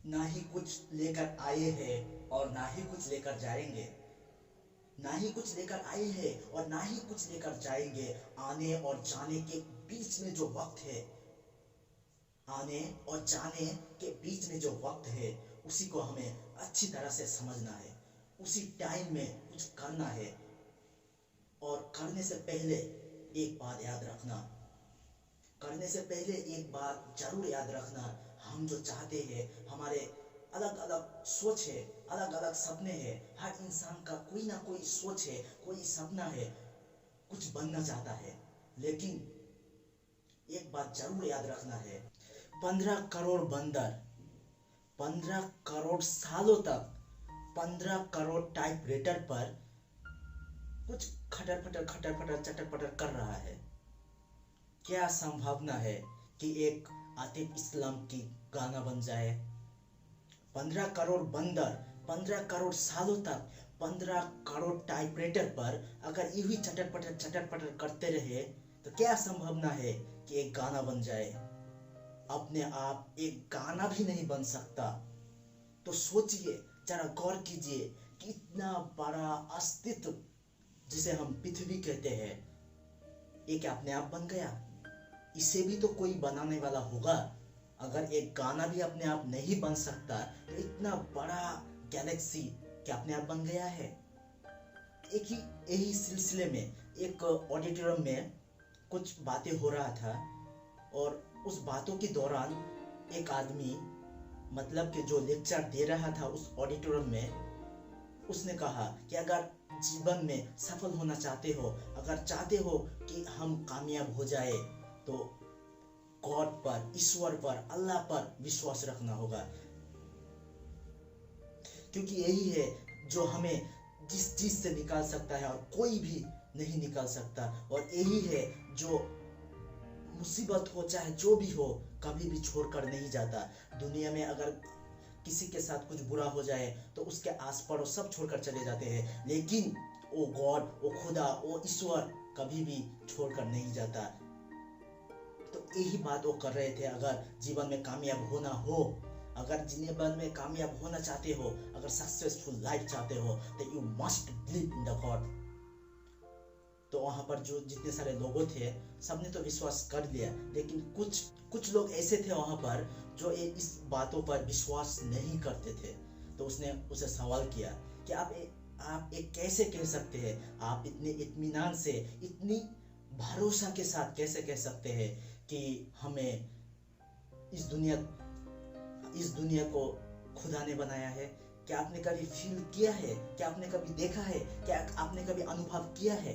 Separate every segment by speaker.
Speaker 1: ना ही कुछ लेकर आए हैं और ना ही कुछ लेकर जाएंगे। ना ही कुछ लेकर आए हैं और ना ही कुछ लेकर जाएंगे। आने और जाने के बीच में जो वक्त है, आने और जाने के बीच में जो वक्त है, उसी को हमें अच्छी तरह से समझना है। उसी टाइम में कुछ करना है। और करने से पहले एक बात याद रखना, करने से पहले एक बात जरूर याद रखना, हम जो चाहते हैं, हमारे अलग अलग सोच है, अलग अलग सपने हैं। हर इंसान का कोई ना कोई सोच है, कोई सपना है, कुछ बनना चाहता है। लेकिन एक बात जरूर याद रखना है, 15 करोड़ बंदर 15 करोड़ सालों तक 15 करोड़ टाइपराइटर पर कुछ खटर फटर चटर पटर कर रहा है। क्या संभावना है कि एक आतिफ इस्लाम की गाना बन जाए? 15 करोड़ बंदर 15 करोड़ सालों तक 15 करोड़ टाइपराइटर पर अगर यूं ही चटर पटर करते रहे तो क्या संभावना है कि एक गाना बन जाए? अपने आप एक गाना भी नहीं बन सकता। तो सोचिए, जरा गौर कीजिए कि इतना बड़ा अस्तित्व जिसे हम पृथ्वी कहते हैं, ये क्या अपने आप बन गया? इसे भी तो कोई बनाने वाला होगा। अगर एक गाना भी अपने आप नहीं बन सकता तो इतना बड़ा गैलेक्सी क्या अपने आप बन गया है? एक ही यही सिलसिले में एक ऑडिटोरियम में कुछ बातें हो रहा था, और उस बातों के दौरान एक आदमी, मतलब कि जो लेक्चर दे रहा था उस ऑडिटोरियम में, उसने कहा कि अगर जीवन में सफल होना चाहते हो, अगर चाहते हो कि हम कामयाब हो जाए, तो गॉड पर, ईश्वर पर, अल्लाह पर विश्वास रखना होगा। क्योंकि यही है जो हमें जिस चीज से निकाल सकता है और कोई भी नहीं निकाल सकता। और यही है जो मुसीबत हो चाहे जो भी हो, कभी भी छोड़कर नहीं जाता। दुनिया में अगर किसी के साथ कुछ बुरा हो जाए तो उसके आस पड़ोस सब छोड़कर चले जाते हैं, लेकिन वो गॉड, वो खुदा, वो ईश्वर कभी भी छोड़कर नहीं जाता। तो यही बात वो कर रहे थे। अगर जीवन में कामयाब होना हो, अगर जीवन में कामयाब होना चाहते हो, अगर सक्सेसफुल लाइफ चाहते हो, तो you must believe in the God. तो वहां पर जो जितने सारे लोगों थे, सबने तो विश्वास कर लिया, लेकिन कुछ कुछ लोग ऐसे थे वहां पर जो इस बातों पर विश्वास नहीं करते थे। तो उसने उसे सवाल किया कि आप एक कैसे कह सकते हैं, आप इतने इत्मीनान से, इतनी भरोसा के साथ कैसे कह सकते हैं कि हमें इस दुनिया को खुदा ने बनाया है? क्या आपने कभी फील किया है? क्या आपने कभी देखा है? क्या आपने कभी अनुभव किया है?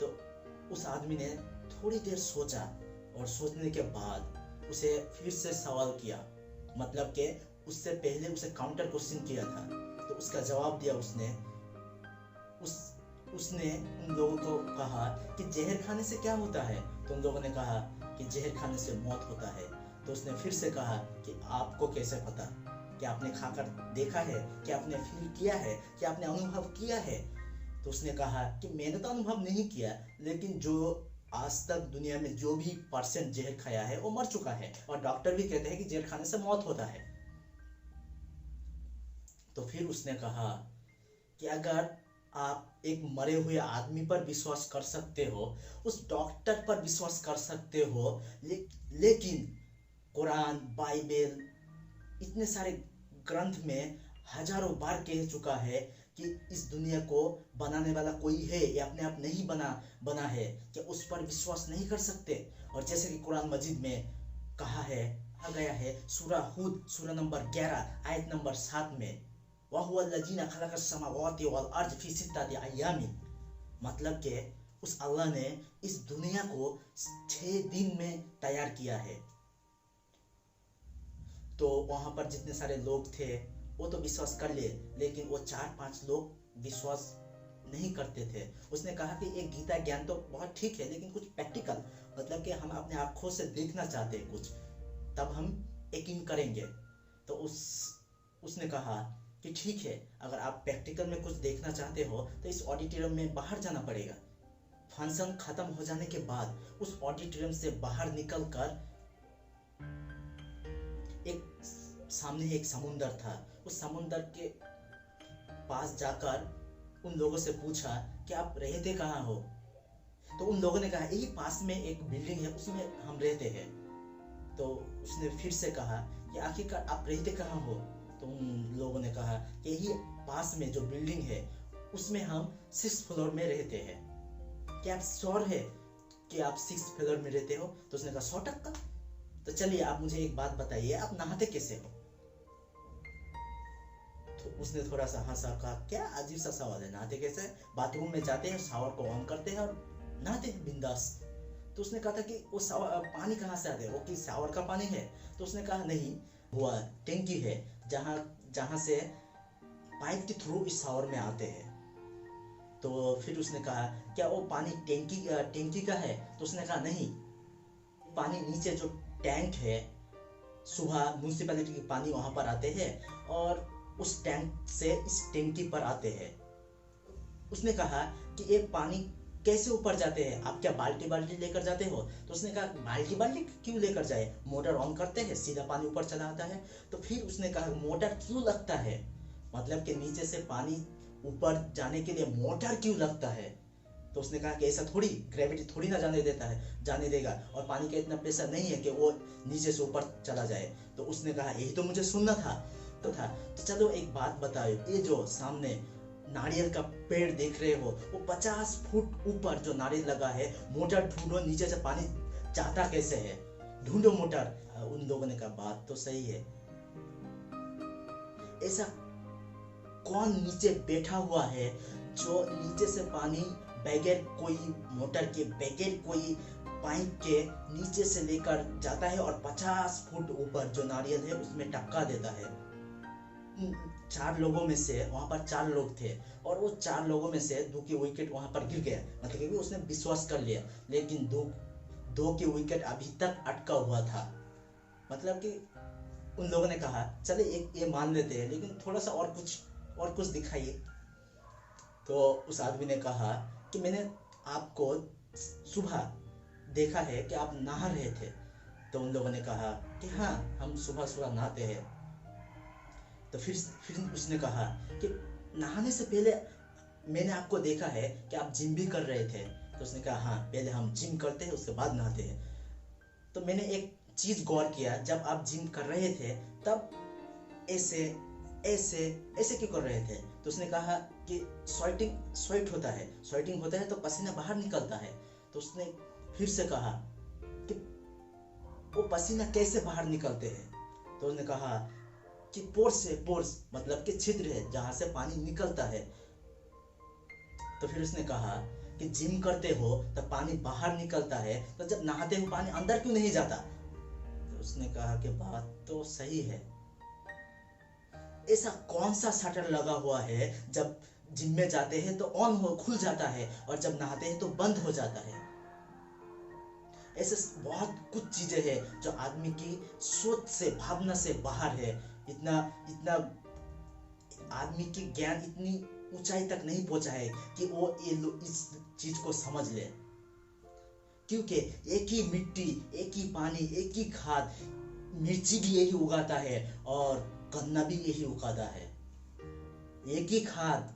Speaker 1: तो उस आदमी ने थोड़ी देर सोचा, और सोचने के बाद उसे फिर से सवाल किया, मतलब कि उससे पहले उसे काउंटर क्वेश्चन किया था। तो उसका जवाब दिया उसने। उसने उन लोगों को कहा कि जहर खाने से क्या होता है? तो उन लोगों ने कहा कि जहर खाने से मौत होता है। तो उसने फिर से कहा कि आपको कैसे पता? क्या आपने खाकर देखा है? क्या आपने फील किया है? क्या आपने अनुभव किया है? तो उसने कहा कि मैंने तो अनुभव नहीं किया, लेकिन जो आज तक दुनिया में जो भी पर्सन जहर खाया है वो मर चुका है, और डॉक्टर भी कहते हैं कि जहर खाने से मौत होता है। तो फिर उसने कहा कि अगर आप एक मरे हुए आदमी पर विश्वास कर सकते हो, उस डॉक्टर पर विश्वास कर सकते हो, लेकिन कुरान, बाइबल, इतने सारे ग्रंथ में हजारों बार कह चुका है कि इस दुनिया को बनाने वाला कोई है, ये अपने आप नहीं बना है, कि उस पर विश्वास नहीं कर सकते? और जैसे कि कुरान मजीद में कहा गया है, सूरा हूद, सूरा नंबर 11, आयत नंबर 7 में, वहुवल्लज़ीना खलक़स समावाति वल अर्ज़ फ़ी सित्तति अय्यामिन, मतलब कि उस अल्लाह ने इस दुनिया को 6 दिन में तैयार किया है। तो वहां पर जितने सारे लोग थे वो तो विश्वास कर लिए, लेकिन वो 4-5 लोग विश्वास नहीं करते थे। उसने कहा कि एक गीता ज्ञान तो बहुत ठीक है, लेकिन कुछ प्रैक्टिकल, मतलब कि हम अपने आंखों से देखना चाहते हैं कुछ, तब हम यकीन करेंगे। तो उसने कहा कि ठीक है, अगर आप प्रैक्टिकल में कुछ देखना चाहते हो तो इस ऑडिटोरियम में बाहर जाना पड़ेगा। फंक्शन खत्म हो जाने के बाद उस ऑडिटोरियम से बाहर निकलकर एक सामने ही एक समुंदर था। उस समुंदर के पास जाकर उन लोगों से पूछा कि आप रहते कहाँ हो। तो उन लोगों ने कहा यही पास में एक बिल्डिंग है, उसमें हम रहते हैं। तो उसने फिर से कहा कि आखिरकार आप रहते कहाँ हो। तो उन लोगों ने कहा कि यही पास में जो बिल्डिंग है उसमें हम 6th फ्लोर में रहते हैं। क्या आप श्योर है कि आप 6th फ्लोर में रहते हो? तो उसने कहा 100%। तो चलिए आप मुझे एक बात बताइए, आप नहाते कैसे हो? तो उसने थोड़ा सा हंसा, कहा क्या अजीब सा सवाल है, नहाते कैसे? बाथरूम में जाते हैं, शावर को ऑन करते हैं और नहाते हैं बिंदास। तो उसने कहा था कि वो पानी कहाँ से आते हैं, वो कि शावर का पानी है? तो उसने कहा नहीं, वो टैंकी है जहाँ से पाइप के थ्रू इस शावर में आते हैं। तो फिर उसने कहा क्या वो पानी टैंकी का है? तो उसने कहा नहीं, पानी नीचे जो टैंक है, सुबह म्यूनिसिपैलिटी के पानी वहां पर आते हैं और उस टैंक से इस टैंकी पर आते हैं। उसने कहा कि ये पानी कैसे ऊपर जाते हैं, आप क्या बाल्टी लेकर जाते हो? तो उसने कहा बाल्टी क्यों लेकर जाए, मोटर ऑन करते हैं, सीधा पानी ऊपर चला आता है। तो फिर उसने कहा मोटर क्यों लगता है, मतलब कि नीचे से पानी ऊपर जाने के लिए मोटर क्यों लगता है? तो उसने कहा कि ऐसा थोड़ी, ग्रेविटी थोड़ी ना जाने देगा और पानी का इतना प्रेशर नहीं है कि वो नीचे से ऊपर चला जाए। तो उसने कहा यही तो मुझे सुनना था। तो चलो एक बात बताओ, ये जो सामने नारियल का पेड़ देख रहे हो, वो 50 फुट ऊपर जो नारियल लगा है, मोटर ढूंढो नीचे से पानी जाता कैसे है, ढूंढो मोटर। उन लोगों ने कहा बात तो सही है, ऐसा कौन नीचे बैठा हुआ है जो नीचे से पानी बगैर कोई मोटर के, बगैर कोई पाइप के नीचे से लेकर जाता है और 50 फुट ऊपर जो नारियल है उसमें टपका देता है। 4 लोगों में से, वहां पर 4 लोग थे और वो 4 लोगों में से 2 की विकेट वहां पर गिर गया, मतलब कि उसने विश्वास कर लिया, लेकिन 2 की विकेट अभी तक अटका हुआ था। मतलब कि उन लोगों ने कहा चले एक ये मान लेते हैं, लेकिन थोड़ा सा और कुछ दिखाइए। तो उस आदमी ने कहा कि मैंने आपको सुबह देखा है कि आप नहा रहे थे। तो उन लोगों ने कहा कि हाँ, हम सुबह नहाते हैं। तो फिर उसने कहा कि नहाने से पहले मैंने आपको देखा है कि आप जिम भी कर रहे थे। तो उसने कहा हाँ, पहले हम जिम करते हैं उसके बाद नहाते हैं। तो मैंने एक चीज गौर किया, जब आप जिम कर रहे थे तब ऐसे क्यों कर रहे थे? तो उसने कहा कि स्वेटिंग होता है तो पसीना बाहर निकलता है। तो उसने फिर से कहा कि वो पसीना कैसे बाहर निकलते हैं? तो उसने कहा कि पोर्स मतलब कि छिद्र है जहां से पानी निकलता है। तो फिर उसने कहा कि जिम करते हो तो पानी बाहर निकलता है, तो जब नहाते हो पानी अंदर क्यों नहीं जाता? तो उसने कहा कि बात तो सही है, ऐसा कौन सा शटर लगा हुआ है जब जिम में जाते हैं तो खुल जाता है और जब नहाते हैं तो बंद हो जाता है? ऐसे बहुत कुछ चीजें हैं जो आदमी की सोच से, भावना से बाहर है। इतना आदमी की ज्ञान इतनी ऊंचाई तक नहीं पहुंचा है कि वो इस चीज को समझ ले। क्योंकि एक ही मिट्टी, एक ही पानी, एक ही खाद, मिर्ची भी यही उगाता है और गन्ना भी यही उगाता है। एक ही खाद,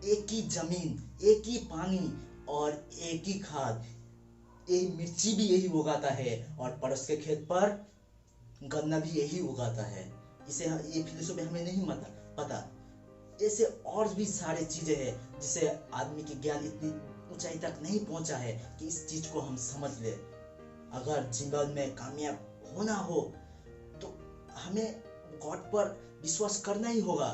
Speaker 1: एक ही जमीन, एक ही पानी और एक ही खाद, एक मिर्ची भी यही उगाता है और पड़ोस के खेत पर गन्ना भी यही उगाता है। ये फिलोसफी हमें नहीं पता। ऐसे और भी सारे चीजें हैं जिसे आदमी की ज्ञान इतनी ऊंचाई तक नहीं पहुंचा है कि इस चीज को हम समझ ले। अगर जीवन में कामयाब होना हो तो हमें गॉड पर विश्वास करना ही होगा।